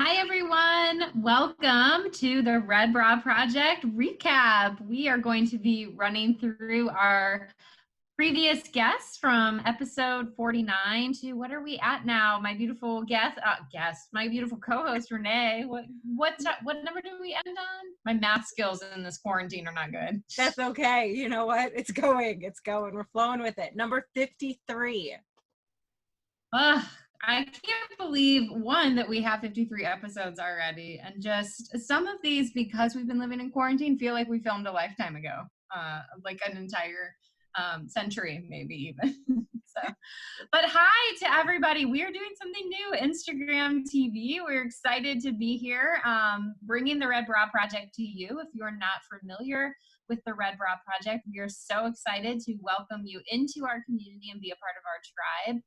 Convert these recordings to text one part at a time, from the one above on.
Hi, everyone. Welcome to the Red Bra Project recap. We are going to be running through our previous guests from episode 49 to what are we at now? My beautiful my beautiful co-host Renee. What number do we end on? My math skills in this quarantine are not good. That's okay. You know what? It's going. We're flowing with it. Number 53. Ugh, I can't believe one that we have 53 episodes already, and just some of these, because we've been living in quarantine, feel like we filmed a lifetime ago, like an entire century, maybe even. But hi to everybody. We are doing something new, Instagram TV. We're excited to be here, bringing the Red Bra Project to you. If you are not familiar with the Red Bra Project, we are so excited to welcome you into our community and be a part of our tribe.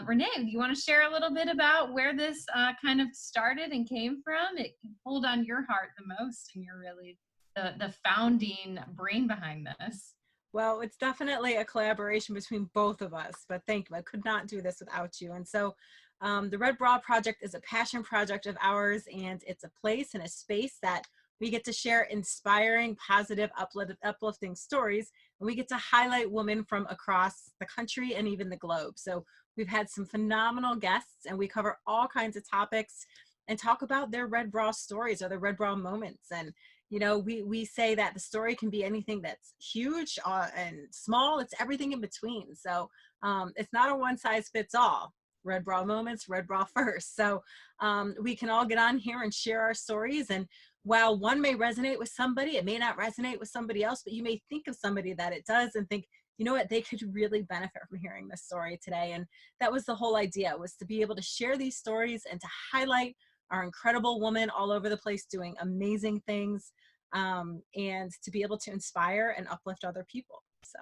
Renee, you want to share a little bit about where this kind of started and came from? It pulled on your heart the most, and you're really the founding brain behind this. Well, it's definitely a collaboration between both of us, but thank you. I could not do this without you. And so the Red Bra Project is a passion project of ours, and it's a place and a space that we get to share inspiring, positive, uplifting stories, and we get to highlight women from across the country and even the globe. So we've had some phenomenal guests, and we cover all kinds of topics and talk about their Red Bra stories or their Red Bra moments. And we say that the story can be anything that's huge and small. It's everything in between. So it's not a one size fits all. Red Bra moments, Red Bra first. So we can all get on here and share our stories. And while one may resonate with somebody, it may not resonate with somebody else, but you may think of somebody that it does and think, you know what, they could really benefit from hearing this story today. And that was the whole idea, was to be able to share these stories and to highlight our incredible women all over the place doing amazing things, and to be able to inspire and uplift other people. So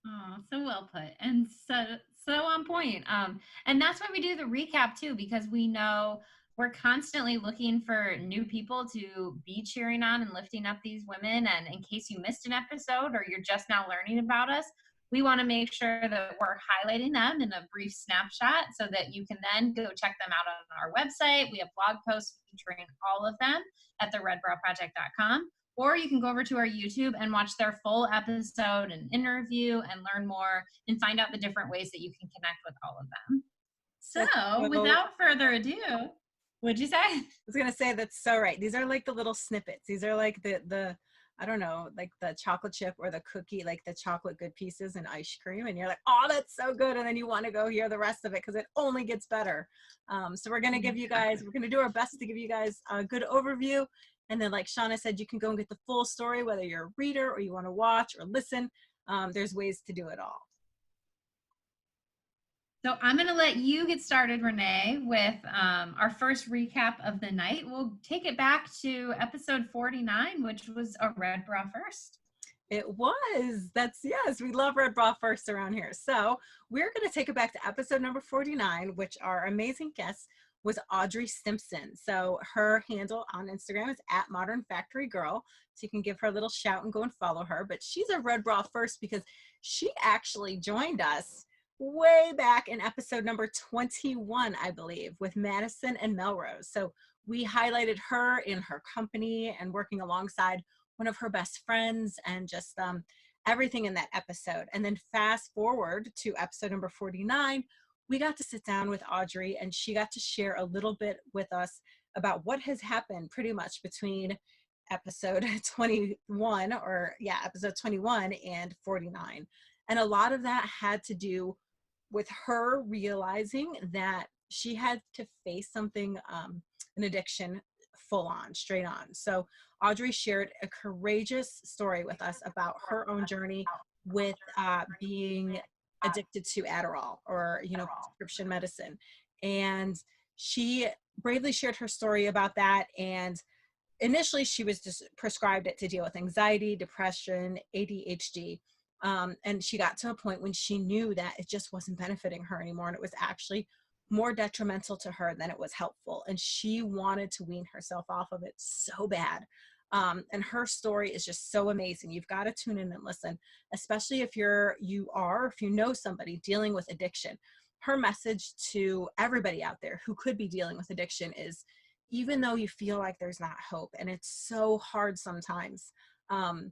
Oh, so well put, and so on point. And that's why we do the recap too, because we know we're constantly looking for new people to be cheering on and lifting up these women. And in case you missed an episode or you're just now learning about us, we want to make sure that we're highlighting them in a brief snapshot so that you can then go check them out on our website. We have blog posts featuring all of them at theredbraproject.com, or you can go over to our YouTube and watch their full episode and interview and learn more and find out the different ways that you can connect with all of them. So, without further ado, what'd you say? I was gonna say, that's so right. These are like the little snippets. These are like the I don't know, like the chocolate chip or the cookie, like the chocolate good pieces and ice cream, and you're like, oh, that's so good, and then you want to go hear the rest of it because it only gets better. So we're gonna give you guys, we're gonna do our best to give you guys a good overview, and then like Shawna said, you can go and get the full story, whether you're a reader or you want to watch or listen. There's ways to do it all. So I'm going to let you get started, Renee, with our first recap of the night. We'll take it back to episode 49, which was a Red Bra First. It was. That's, yes, we love Red Bra First around here. So we're going to take it back to episode number 49, which our amazing guest was Audrey Simpson. So her handle on Instagram is at Modern Factory Girl. So you can give her a little shout and go and follow her. But she's a Red Bra First because she actually joined us way back in episode number 21, I believe, with Madison and Melrose. So we highlighted her in her company and working alongside one of her best friends, and just everything in that episode. And then fast forward to episode number 49, we got to sit down with Audrey, and she got to share a little bit with us about what has happened pretty much between episode 21, or yeah, episode 21 and 49. And a lot of that had to do with her realizing that she had to face something, an addiction, full on, straight on. So Audrey shared a courageous story with us about her own journey with being addicted to Adderall, or, prescription medicine. And she bravely shared her story about that. And initially she was just prescribed it to deal with anxiety, depression, ADHD. And she got to a point when she knew that it just wasn't benefiting her anymore, and it was actually more detrimental to her than it was helpful. And she wanted to wean herself off of it so bad. And her story is just so amazing. You've got to tune in and listen, especially if you know somebody dealing with addiction. her message to everybody out there who could be dealing with addiction is, even though you feel like there's not hope and it's so hard sometimes, um,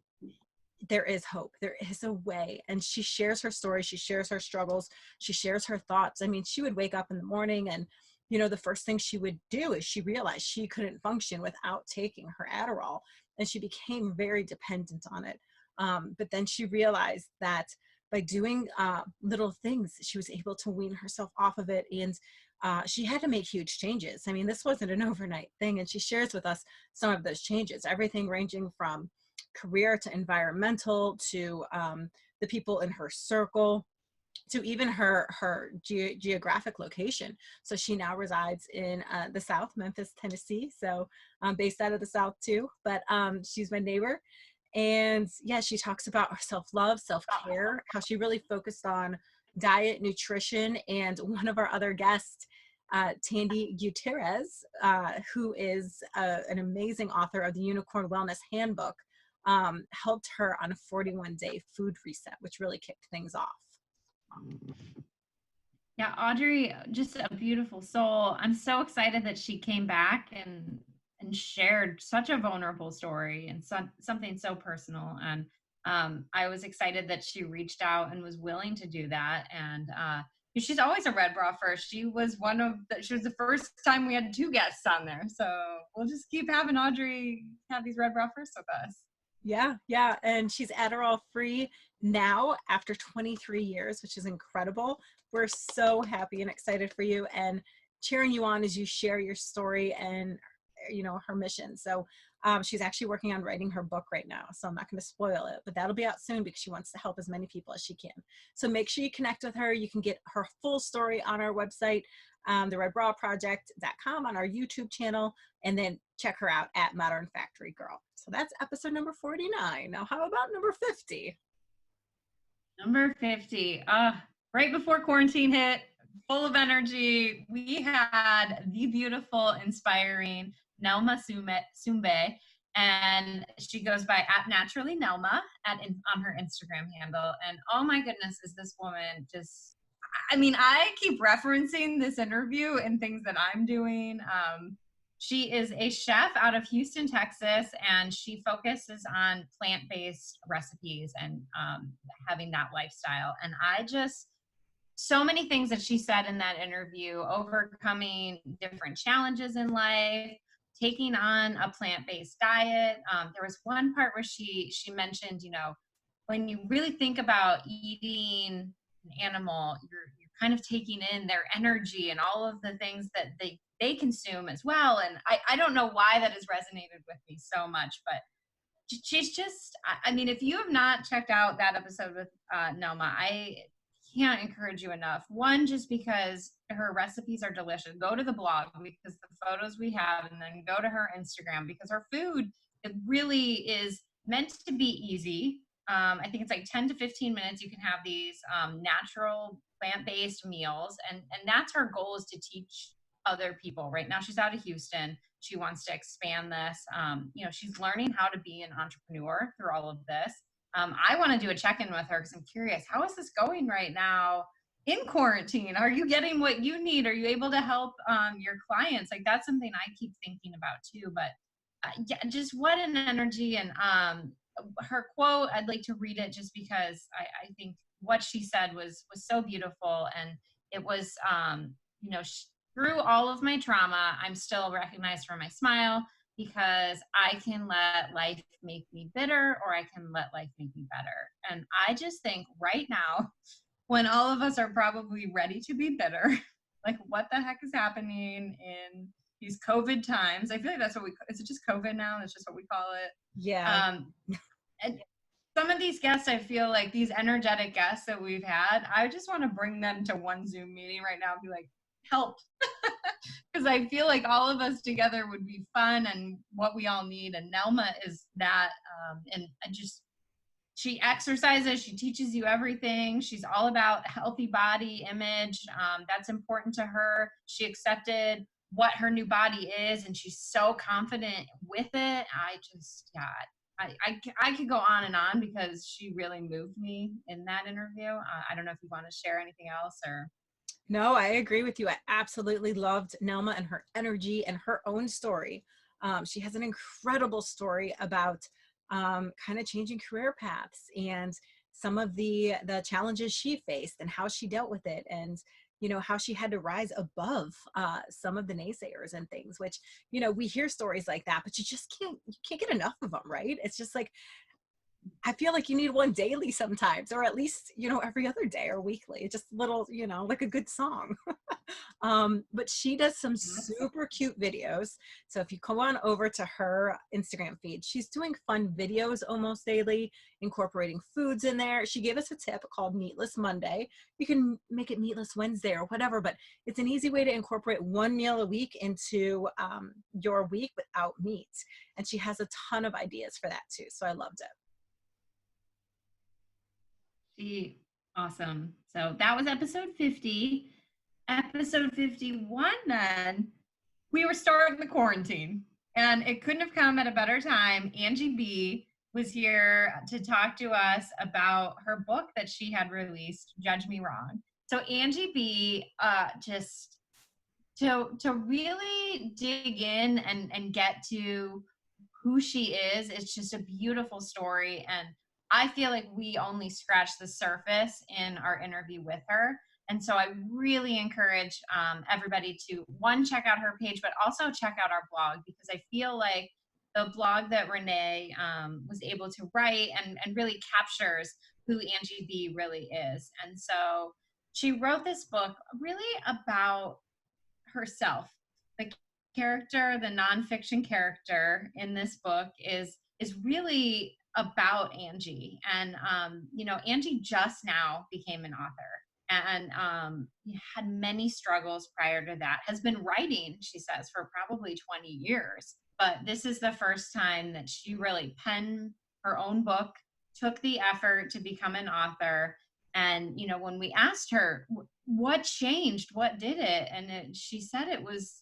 there is hope. There is a way. And she shares her story. She shares her struggles. She shares her thoughts. I mean, she would wake up in the morning and, the first thing she would do is she realized she couldn't function without taking her Adderall. And she became very dependent on it. But then she realized that by doing little things, she was able to wean herself off of it. And she had to make huge changes. I mean, this wasn't an overnight thing. And she shares with us some of those changes, everything ranging from career to environmental to the people in her circle to even her geographic location. So she now resides in the South, Memphis, Tennessee. So I'm based out of the South too, but she's my neighbor. And yeah, she talks about self-love, self-care, how she really focused on diet, nutrition. And one of our other guests, Tandy Gutierrez, who is an amazing author of the Unicorn Wellness Handbook, helped her on a 41-day food reset, which really kicked things off. Yeah, Audrey, just a beautiful soul. I'm so excited that she came back and shared such a vulnerable story and something so personal. And I was excited that she reached out and was willing to do that. And she's always a red bra first. She was she was the first time we had 2 guests on there. So we'll just keep having Audrey have these red bra first with us. Yeah. And she's Adderall free now after 23 years, which is incredible. We're so happy and excited for you and cheering you on as you share your story and, her mission. So she's actually working on writing her book right now. So I'm not going to spoil it, but that'll be out soon because she wants to help as many people as she can. So make sure you connect with her. You can get her full story on our website, theredbraproject.com, on our YouTube channel, and then check her out at Modern Factory Girl. So that's episode number 49. Now, how about number 50? Number 50. Right before quarantine hit, full of energy, we had the beautiful, inspiring Nelma Sumbe, and she goes by at Naturally Nelma on her Instagram handle. And oh my goodness, is this woman just, I mean, I keep referencing this interview and things that I'm doing. She is a chef out of Houston, Texas, and she focuses on plant-based recipes and having that lifestyle. And so many things that she said in that interview, overcoming different challenges in life, taking on a plant-based diet. There was one part where she mentioned, when you really think about eating an animal, you're kind of taking in their energy and all of the things that they consume as well. And I don't know why that has resonated with me so much, but she's just, I mean, if you have not checked out that episode with Nelma, I can't encourage you enough. One, just because her recipes are delicious. Go to the blog because the photos we have, and then go to her Instagram because her food, it really is meant to be easy. I think it's like 10 to 15 minutes. You can have these natural plant-based meals. And that's her goal, is to teach other people. Right now she's out of Houston. She wants to expand this. She's learning how to be an entrepreneur through all of this. I want to do a check-in with her because I'm curious, how is this going right now in quarantine? Are you getting what you need? Are you able to help your clients? Like, that's something I keep thinking about too. But yeah, just what an energy. And her quote, I'd like to read it just because I think what she said was so beautiful. And it was, through all of my trauma, I'm still recognized for my smile, because I can let life make me bitter, or I can let life make me better. And I just think right now, when all of us are probably ready to be bitter, like, what the heck is happening in these COVID times? I feel like is it just COVID now? That's just what we call it. Yeah. And some of these guests, I feel like these energetic guests that we've had, I just want to bring them to one Zoom meeting right now and be like, help. Because I feel like all of us together would be fun and what we all need. And Nelma is that. And she exercises, she teaches you everything. She's all about healthy body image. That's important to her. She accepted what her new body is, and she's so confident with it. I could go on and on because she really moved me in that interview. I don't know if you want to share anything else or. No, I agree with you. I absolutely loved Nelma and her energy and her own story. She has an incredible story about kind of changing career paths and some of the challenges she faced and how she dealt with it, and how she had to rise above some of the naysayers and things. Which we hear stories like that, but you can't get enough of them, right? It's just like I feel like you need one daily sometimes, or at least, every other day or weekly. Just little, like a good song. But she does some super cute videos. So if you come on over to her Instagram feed, she's doing fun videos almost daily, incorporating foods in there. She gave us a tip called Meatless Monday. You can make it Meatless Wednesday or whatever, but it's an easy way to incorporate one meal a week into your week without meat. And she has a ton of ideas for that too. So I loved it. Awesome. So that was episode 50. Episode 51, then we were starting the quarantine, and it couldn't have come at a better time. Angie B was here to talk to us about her book that she had released, Judge Me Wrong. So Angie B, just to really dig in and get to who she is, it's just a beautiful story. And I feel like we only scratched the surface in our interview with her. And so I really encourage everybody to, one, check out her page, but also check out our blog, because I feel like the blog that Renee was able to write and really captures who Angie B really is. And so she wrote this book really about herself. The character, the nonfiction character in this book is really about Angie. And Angie just now became an author, and had many struggles prior to that. Has been writing, she says, for probably 20 years. But this is the first time that she really penned her own book, took the effort to become an author. And when we asked her what changed, what did it, and she said it was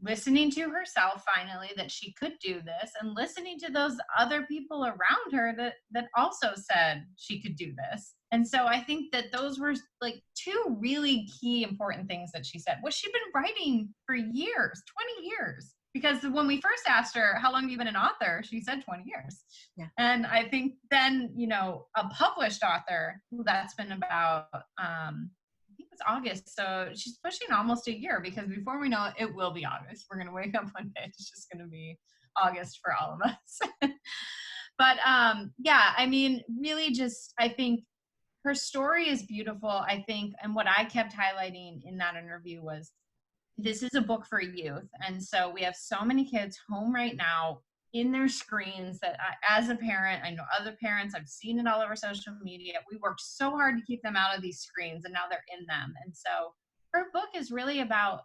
listening to herself finally, that she could do this, and listening to those other people around her that also said she could do this. And so I think that those were like two really key important things that she said. Well, she'd been writing for years, 20 years. Because when we first asked her, how long have you been an author? She said 20 years. Yeah. And I think then, a published author, that's been about, I think it's August. So she's pushing almost a year, because before we know it, it will be August. We're going to wake up one day. It's just going to be August for all of us. But yeah, I mean, really just, I think her story is beautiful. I think, and what I kept highlighting in that interview was, this is a book for youth. And so we have so many kids home right now in their screens that as a parent, I know other parents, I've seen it all over social media. We worked so hard to keep them out of these screens, and now they're in them. And so her book is really about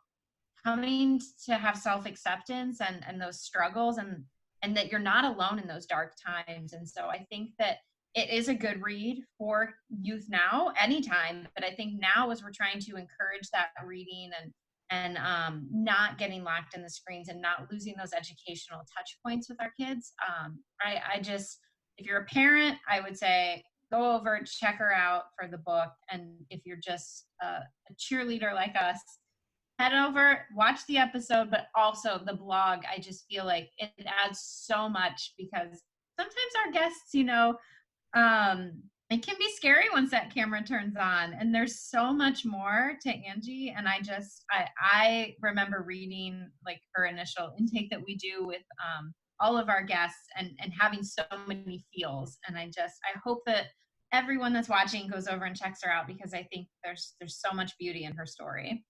coming to have self-acceptance and those struggles, and that you're not alone in those dark times. And so I think that it is a good read for youth now, anytime. But I think now, as we're trying to encourage that reading and not getting locked in the screens and not losing those educational touch points with our kids. I just, if you're a parent, I would say go over, check her out for the book. And if you're just a cheerleader like us, head over, watch the episode, but also the blog. I just feel like it adds so much, because sometimes our guests, it can be scary once that camera turns on, and there's so much more to Angie. And I remember reading like her initial intake that we do with all of our guests, and having so many feels. And I hope that everyone that's watching goes over and checks her out, because I think there's so much beauty in her story.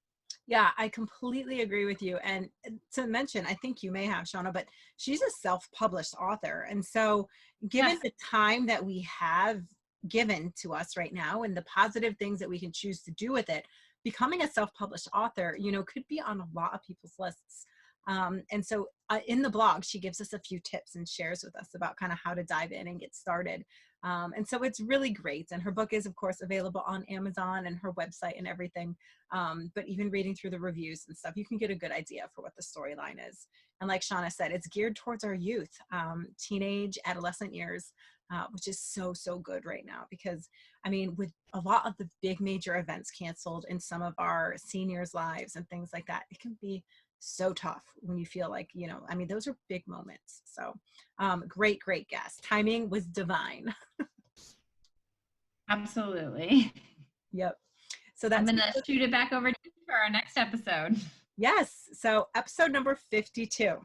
Yeah, I completely agree with you. And to mention, I think you may have, Shawna, but she's a self-published author. And so given the time that we have given to us right now and the positive things that we can choose to do with it, becoming a self-published author, could be on a lot of people's lists. And so in the blog, she gives us a few tips and shares with us about kind of how to dive in and get started. And so it's really great. And her book is, of course, available on Amazon and her website and everything. But even reading through the reviews and stuff, you can get a good idea for what the storyline is. And like Shawna said, it's geared towards our youth, teenage, adolescent years, which is so, so good right now. Because, I mean, with a lot of the big major events canceled in some of our seniors' lives and things like that, it can be so tough when you feel like, you know, I mean, those are big moments. So great, great guest. Timing was divine. Absolutely. Yep. So I'm that's, going to shoot it back over to you for our next episode. yes. So episode number 52.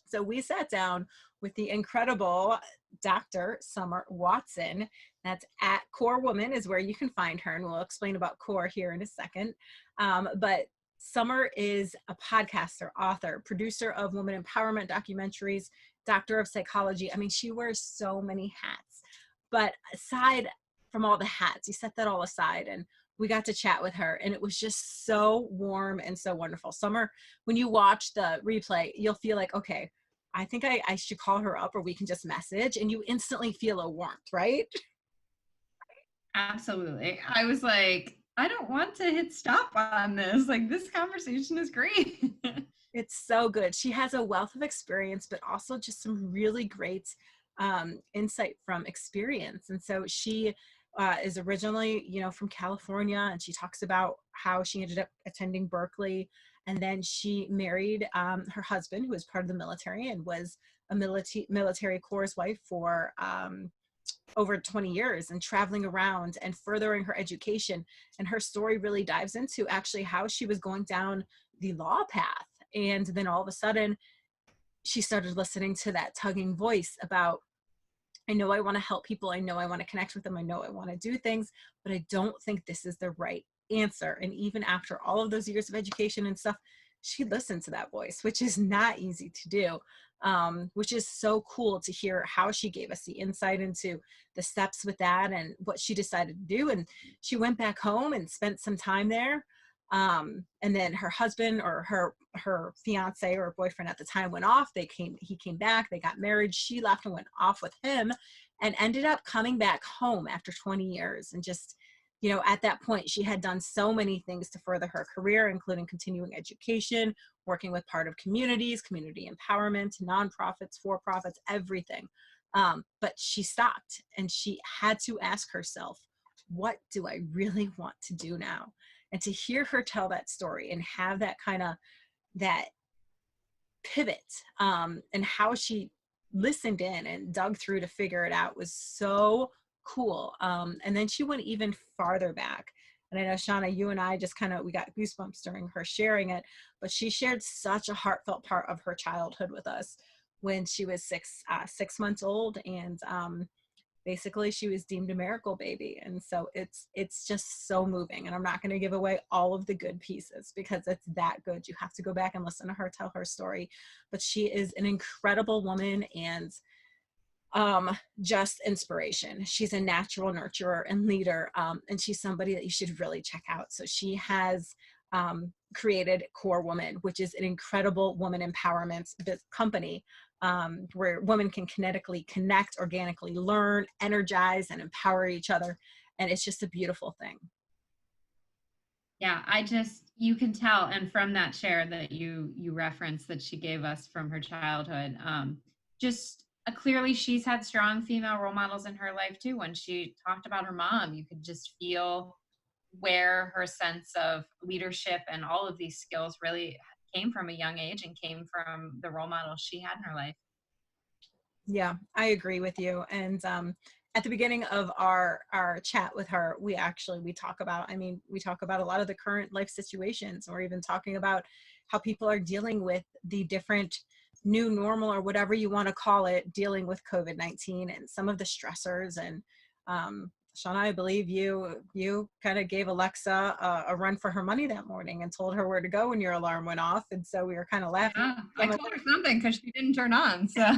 So we sat down with the incredible Dr. Summer Watson. That's at Core Woman is where you can find her. And we'll explain about Core here in a second. But Summer is a podcaster, author, producer of women empowerment documentaries, doctor of psychology. I mean, she wears so many hats. But aside from all the hats, you set that all aside and we got to chat with her and it was just so warm and so wonderful. Summer, when you watch the replay, you'll feel like, okay, I think I should call her up or we can just message, and you instantly feel a warmth, right? Absolutely. I was like, I don't want to hit stop on this. Like, this conversation is great. It's so good. She has a wealth of experience, but also just some really great insight from experience. And so she is originally, you know, from California, and she talks about how she ended up attending Berkeley, and then she married her husband, who was part of the military and was a military corps wife for over 20 years, and traveling around and furthering her education. And her story really dives into actually how she was going down the law path. And then all of a sudden, she started listening to that tugging voice about, I know I want to help people. I know I want to connect with them. I know I want to do things, but I don't think this is the right answer. And even after all of those years of education and stuff, she listened to that voice, which is not easy to do, which is so cool to hear how she gave us the insight into the steps with that and what she decided to do. And she went back home and spent some time there. And then her husband or her fiance or boyfriend at the time went off. He came back, they got married. She left and went off with him and ended up coming back home after 20 years. And just, you know, at that point, she had done so many things to further her career, including continuing education, working with part of communities, community empowerment, nonprofits, for-profits, everything. But she stopped and she had to ask herself, what do I really want to do now? And to hear her tell that story and have that kind of that pivot and how she listened in and dug through to figure it out was so cool. And then she went even farther back. And I know, Shawna, you and I just kind of, we got goosebumps during her sharing it, but she shared such a heartfelt part of her childhood with us when she was 6 months old. And basically she was deemed a miracle baby. And so it's just so moving. And I'm not going to give away all of the good pieces because it's that good. You have to go back and listen to her tell her story. But she is an incredible woman and just inspiration. She's a natural nurturer and leader. And she's somebody that you should really check out. So she has created Core Woman, which is an incredible woman empowerment company where women can kinetically connect, organically learn, energize, and empower each other. And it's just a beautiful thing. Yeah, you can tell, and from that share that you referenced that she gave us from her childhood, just clearly she's had strong female role models in her life too. When she talked about her mom, you could just feel where her sense of leadership and all of these skills really came from a young age and came from the role models she had in her life. Yeah, I agree with you. And at the beginning of our chat with her, we talk about, we talk about a lot of the current life situations. We're even talking about how people are dealing with the different new normal or whatever you want to call it, dealing with COVID-19 and some of the stressors. And Shawna, I believe you kind of gave Alexa a run for her money that morning and told her where to go when your alarm went off. And so we were kind of laughing. Yeah, I told her something because she didn't turn on. So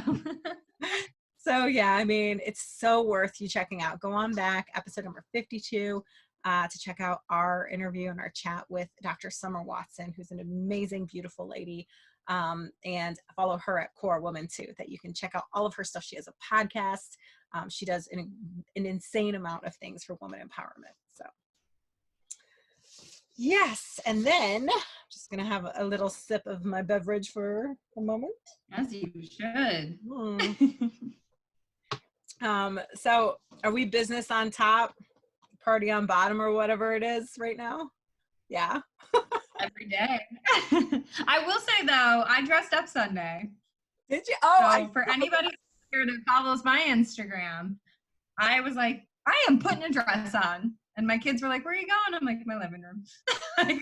So yeah, it's so worth you checking out. Go on back, episode number 52, to check out our interview and our chat with Dr. Summer Watson, who's an amazing, beautiful lady. And follow her at Core Woman too, that you can check out all of her stuff. She has a podcast. She does an insane amount of things for women empowerment. So yes. And then I'm just going to have a little sip of my beverage for a moment. As you should. So are we business on top, party on bottom, or whatever it is right now? Yeah. Every day. I will say though, I dressed up Sunday. Did you? Oh, so for anybody here that follows my Instagram, I was like, I am putting a dress on. And my kids were like, where are you going? I'm like, my living room. Like,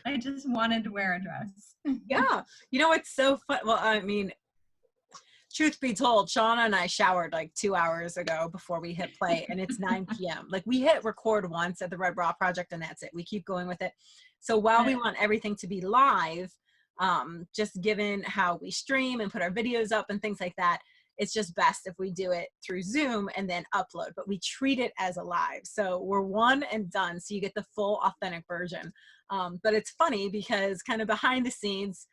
I just wanted to wear a dress. Yeah. You know, it's so fun. Well, I mean, truth be told, Shawna and I showered like 2 hours ago before we hit play, and it's 9 p.m. Like, we hit record once at the Red Bra Project, and that's it. We keep going with it. So while we want everything to be live, just given how we stream and put our videos up and things like that, it's just best if we do it through Zoom and then upload, but we treat it as a live. So we're one and done. So you get the full authentic version. But it's funny because kind of behind the scenes,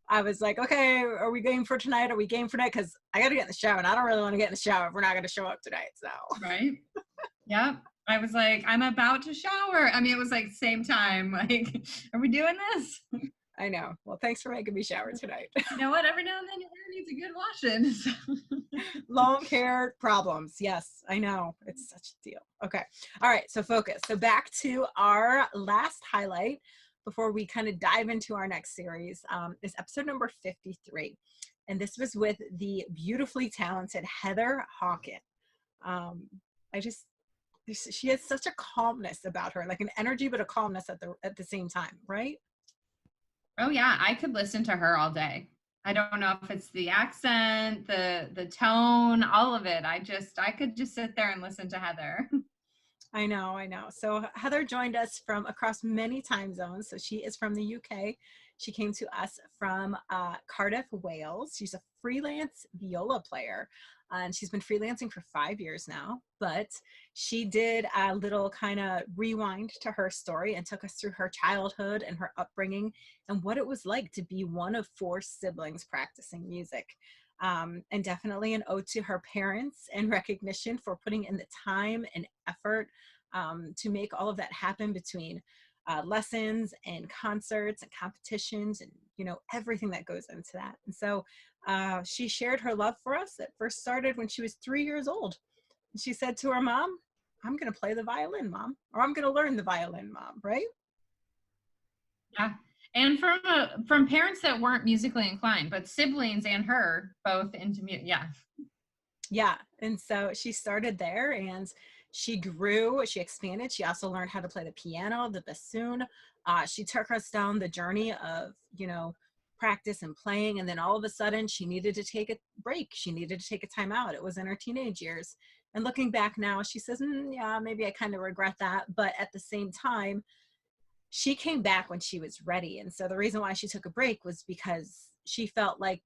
I was like, okay, are we game for tonight? Are we game for tonight? Because I got to get in the shower, and I don't really want to get in the shower if we're not going to show up tonight. So right. Yep. I was like, I'm about to shower. I mean, it was like same time. Like, are we doing this? I know. Well, thanks for making me shower tonight. You know what? Every now and then your hair needs a good washing. Long hair problems. Yes, I know. It's such a deal. Okay. All right. So focus. So back to our last highlight before we kind of dive into our next series is episode number 53. And this was with the beautifully talented Heather Hawken. She has such a calmness about her, like an energy, but a calmness at the same time, right? Oh yeah, I could listen to her all day. I don't know if it's the accent, the tone, all of it. I could just sit there and listen to Heather. I know. So Heather joined us from across many time zones. So she is from the UK. She came to us from Cardiff, Wales. She's a freelance viola player. And she's been freelancing for 5 years now, but she did a little kind of rewind to her story and took us through her childhood and her upbringing and what it was like to be one of 4 siblings practicing music. And definitely an ode to her parents and recognition for putting in the time and effort to make all of that happen between lessons and concerts and competitions and, you know, everything that goes into that. And so she shared her love for us. It first started when she was 3 years old. And she said to her mom, I'm going to play the violin, Mom, or I'm going to learn the violin, Mom, right? Yeah. And from parents that weren't musically inclined, but siblings and her both into music. Yeah. Yeah. And so she started there and she grew, she expanded. She also learned how to play the piano, the bassoon. She took us down the journey of, you know, practice and playing. And then all of a sudden she needed to take a break. She needed to take a time out. It was in her teenage years. And looking back now, she says, yeah, maybe I kind of regret that. But at the same time, she came back when she was ready. And so the reason why she took a break was because she felt like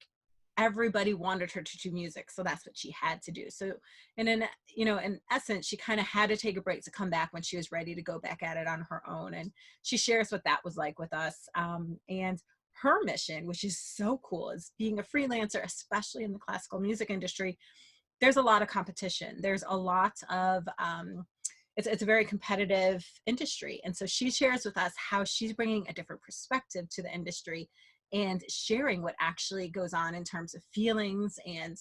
everybody wanted her to do music. So that's what she had to do. So, and in essence, she kind of had to take a break to come back when she was ready to go back at it on her own. And she shares what that was like with us. And her mission, which is so cool, is being a freelancer, especially in the classical music industry. There's a lot of competition. There's a lot of, it's a very competitive industry. And so she shares with us how she's bringing a different perspective to the industry and sharing what actually goes on in terms of feelings and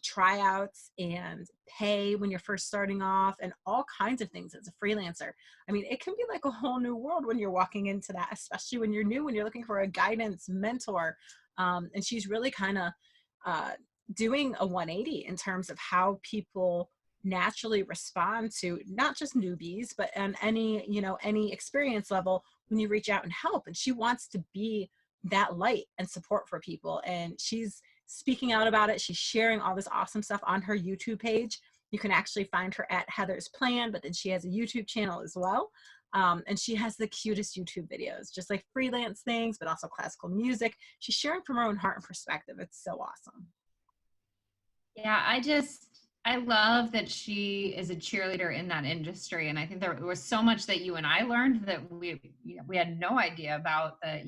tryouts and pay when you're first starting off and all kinds of things as a freelancer. I mean, it can be like a whole new world when you're walking into that, especially when you're new, when you're looking for a guidance mentor. And she's really kind of doing a 180 in terms of how people naturally respond to not just newbies, but on any experience level when you reach out and help. And she wants to be that light and support for people. And she's speaking out about it. She's sharing all this awesome stuff on her YouTube page. You can actually find her at Heather's Plan, but then she has a YouTube channel as well. And she has the cutest YouTube videos, just like freelance things, but also classical music. She's sharing from her own heart and perspective. It's so awesome. Yeah, I love that she is a cheerleader in that industry. And I think there was so much that you and I learned that we had no idea about, that,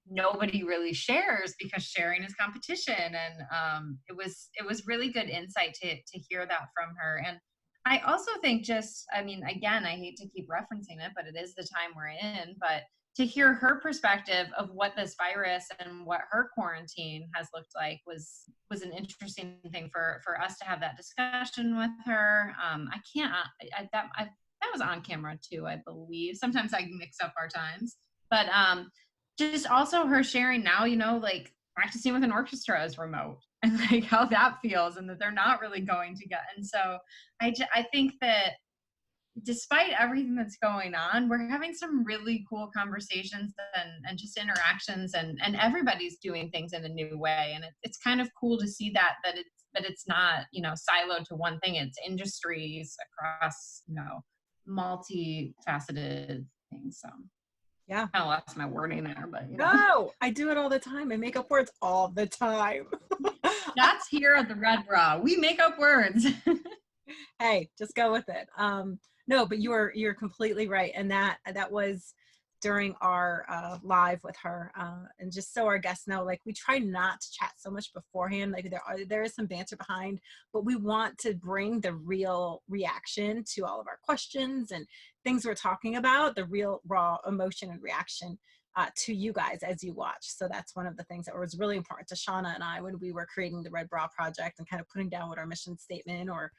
nobody really shares because sharing is competition. And it was really good insight to hear that from her. And I also think, just, I mean, again, I hate to keep referencing it, but it is the time we're in. But to hear her perspective of what this virus and what her quarantine has looked like was an interesting thing for us to have that discussion with her. I can't that was on camera too, I believe. Sometimes I mix up our times, but just also her sharing now, like practicing with an orchestra is remote, and like how that feels, and that they're not really going to get. And so I think that despite everything that's going on, we're having some really cool conversations and just interactions, and everybody's doing things in a new way. And it's kind of cool to see that it's not, siloed to one thing. It's industries across, multifaceted things. So Yeah. kind of lost my wording there, but No, I do it all the time. I make up words all the time. that's here at the Red Bra. We make up words. Hey, just go with it. No, but you're completely right, and that was during our live with her, and just so our guests know, like, we try not to chat so much beforehand. Like, there is some banter behind, but we want to bring the real reaction to all of our questions and things we're talking about, the real raw emotion and reaction to you guys as you watch. So that's one of the things that was really important to Shawna and I when we were creating the Red Bra Project and kind of putting down what our mission statement, or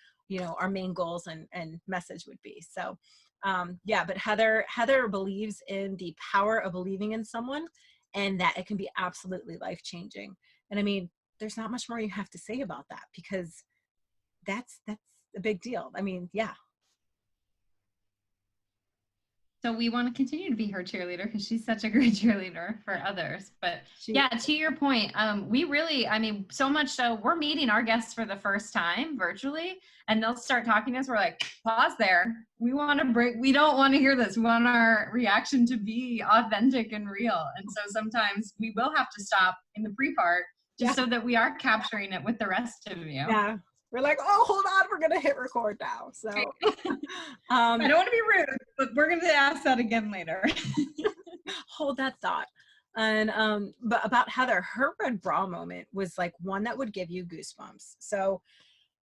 our main goals and message would be. So yeah, but Heather believes in the power of believing in someone, and that it can be absolutely life-changing. And I mean, there's not much more you have to say about that, because that's a big deal. I mean, yeah. So we want to continue to be her cheerleader because she's such a great cheerleader for others. But yeah, to your point, we really, I mean, so much so we're meeting our guests for the first time virtually, and they'll start talking to us. We're like, pause there. We don't want to hear this. We want our reaction to be authentic and real. And so sometimes we will have to stop in the pre-part just so that we are capturing it with the rest of you. Yeah. We're like, oh, hold on, we're gonna hit record now. So I don't want to be rude, but we're gonna ask that again later. Hold that thought. And but about Heather, her Red Bra moment was like one that would give you goosebumps. So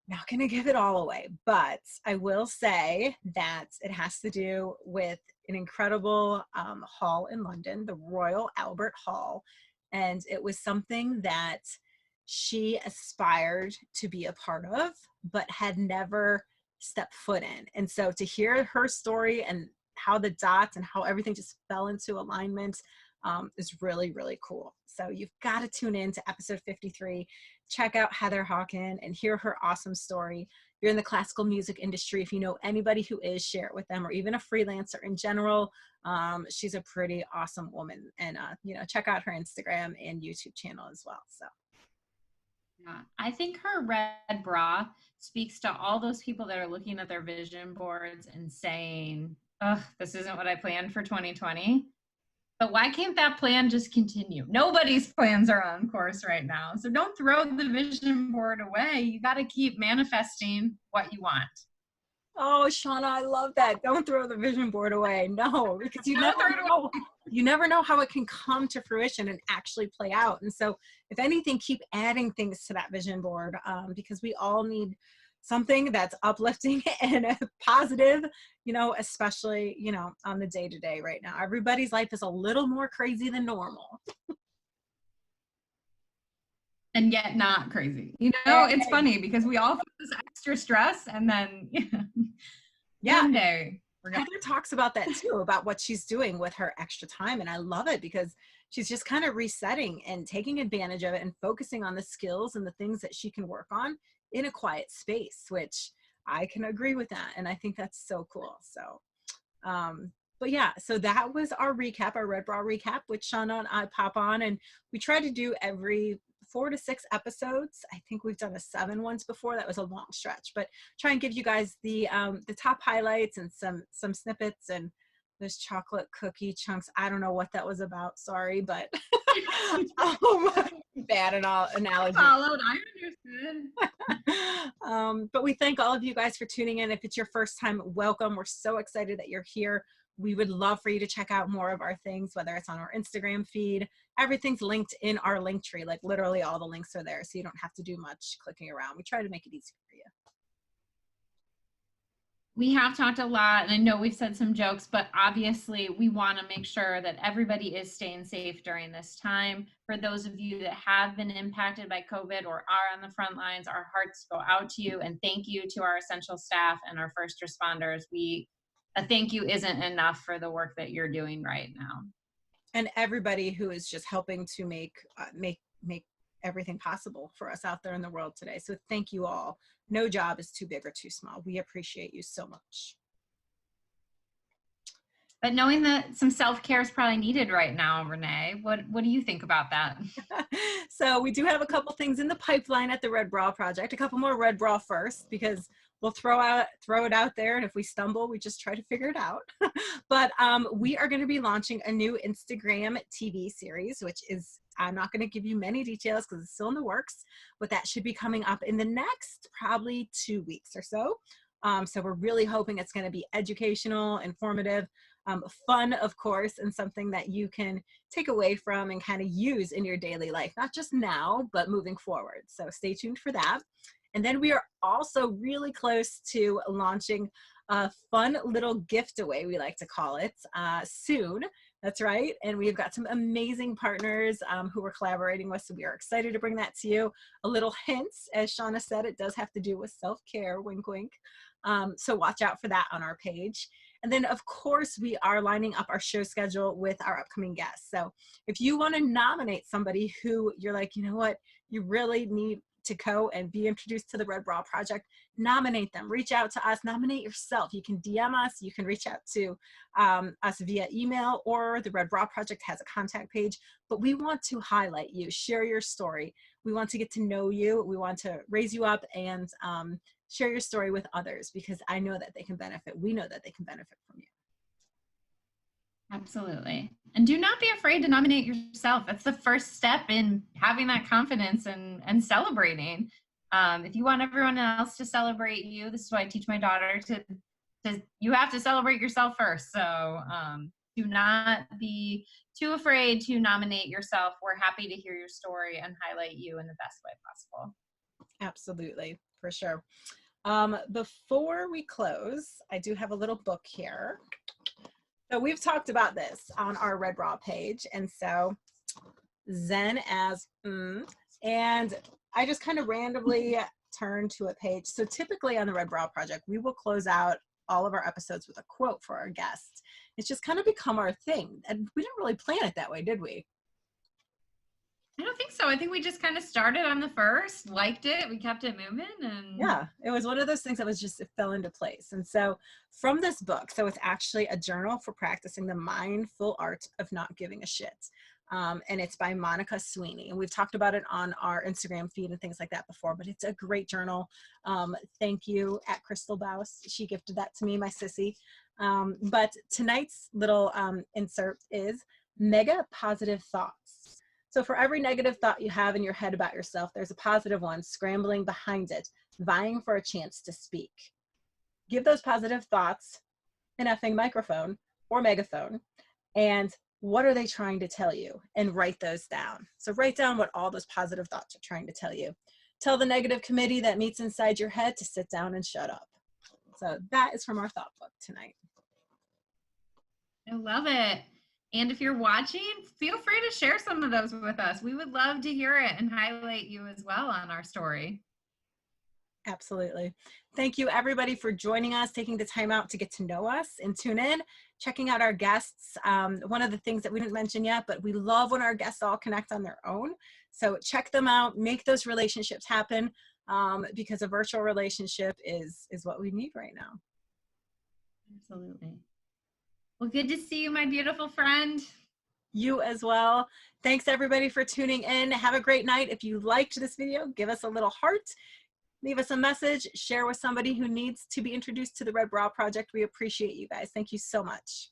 not gonna give it all away, but I will say that it has to do with an incredible hall in London, the Royal Albert Hall. And it was something that she aspired to be a part of, but had never stepped foot in. And so to hear her story and how the dots and how everything just fell into alignment is really, really cool. So you've got to tune in to episode 53, check out Heather Hawken and hear her awesome story. If you're in the classical music industry, if you know anybody who is, share it with them, or even a freelancer in general. She's a pretty awesome woman. And check out her Instagram and YouTube channel as well. So yeah, I think her Red Bra speaks to all those people that are looking at their vision boards and saying, ugh, this isn't what I planned for 2020. But why can't that plan just continue? Nobody's plans are on course right now. So don't throw the vision board away. You got to keep manifesting what you want. Oh, Shawna, I love that. Don't throw the vision board away. No, because you never know how it can come to fruition and actually play out. And so if anything, keep adding things to that vision board, because we all need something that's uplifting and positive, especially, on the day-to-day right now. Everybody's life is a little more crazy than normal. And yet not crazy. It's funny because we all feel this extra stress, and then one day Heather talks about that too, about what she's doing with her extra time. And I love it because she's just kind of resetting and taking advantage of it and focusing on the skills and the things that she can work on in a quiet space, which I can agree with that. And I think that's so cool. So, but yeah, so that was our recap, our Red Bra recap, which Shawna and I pop on, and we try to do every 4 to 6 episodes. I think we've done a 7 once before. That was a long stretch, but try and give you guys the top highlights and some snippets. And those chocolate cookie chunks, I don't know what that was about. Sorry, but bad analogy. Followed, I understood. But we thank all of you guys for tuning in. If it's your first time, welcome. We're so excited that you're here. We would love for you to check out more of our things, whether it's on our Instagram feed. Everything's linked in our link tree, like literally all the links are there, so you don't have to do much clicking around. We try to make it easy for you. We have talked a lot, and I know we've said some jokes, but obviously we want to make sure that everybody is staying safe during this time. For those of you that have been impacted by COVID or are on the front lines, our hearts go out to you, and thank you to our essential staff and our first responders. A thank you isn't enough for the work that you're doing right now. And everybody who is just helping to make everything possible for us out there in the world today. So thank you all. No job is too big or too small. We appreciate you so much. But knowing that some self-care is probably needed right now, Renee, what do you think about that? So we do have a couple things in the pipeline at the Red Bra Project, a couple more Red Bra first, because we'll throw it out there, and if we stumble, we just try to figure it out. But we are going to be launching a new Instagram TV series, which is, I'm not going to give you many details because it's still in the works, but that should be coming up in the next probably 2 weeks or so. So we're really hoping it's going to be educational, informative, fun, of course, and something that you can take away from and kind of use in your daily life, not just now, but moving forward. So stay tuned for that. And then we are also really close to launching a fun little giveaway, we like to call it, soon. That's right. And we've got some amazing partners who we're collaborating with. So we are excited to bring that to you. A little hint, as Shawna said, it does have to do with self-care, wink, wink. So watch out for that on our page. And then, of course, we are lining up our show schedule with our upcoming guests. So if you want to nominate somebody who you're like, you know what, you really need to go and be introduced to the Red Bra Project, nominate them. Reach out to us. Nominate yourself. You can DM us. You can reach out to us via email, or the Red Bra Project has a contact page. But we want to highlight you. Share your story. We want to get to know you. We want to raise you up and share your story with others, because I know that they can benefit. We know that they can benefit from you. Absolutely. And do not be afraid to nominate yourself. That's the first step in having that confidence and celebrating. If you want everyone else to celebrate you, this is why I teach my daughter to you have to celebrate yourself first. So do not be too afraid to nominate yourself. We're happy to hear your story and highlight you in the best way possible. Absolutely, for sure. Before we close, I do have a little book here. So we've talked about this on our Red Bra page, and so Zen as and I just kind of randomly turned to a page. So typically on the Red Bra Project, we will close out all of our episodes with a quote for our guests. It's just kind of become our thing, and we didn't really plan it that way, did we? I don't think so. I think we just kind of started on the first, liked it, we kept it moving, and yeah, it was one of those things that was just, it fell into place. And so from this book, so it's actually a journal for practicing the mindful art of not giving a shit. And it's by Monica Sweeney. And we've talked about it on our Instagram feed and things like that before, but it's a great journal. Thank you at Crystal Baus. She gifted that to me, my sissy. But tonight's little insert is mega positive thoughts. So for every negative thought you have in your head about yourself, there's a positive one scrambling behind it, vying for a chance to speak. Give those positive thoughts an effing microphone or megaphone, and what are they trying to tell you? And write those down. So write down what all those positive thoughts are trying to tell you. Tell the negative committee that meets inside your head to sit down and shut up. So that is from our thought book tonight. I love it. And if you're watching, feel free to share some of those with us. We would love to hear it and highlight you as well on our story. Absolutely. Thank you, everybody, for joining us, taking the time out to get to know us and tune in, checking out our guests. One of the things that we didn't mention yet, but we love when our guests all connect on their own. So check them out, make those relationships happen, because a virtual relationship is what we need right now. Absolutely. Well, good to see you, my beautiful friend. You as well. Thanks, everybody, for tuning in. Have a great night. If you liked this video, give us a little heart. Leave us a message. Share with somebody who needs to be introduced to the Red Bra Project. We appreciate you guys. Thank you so much.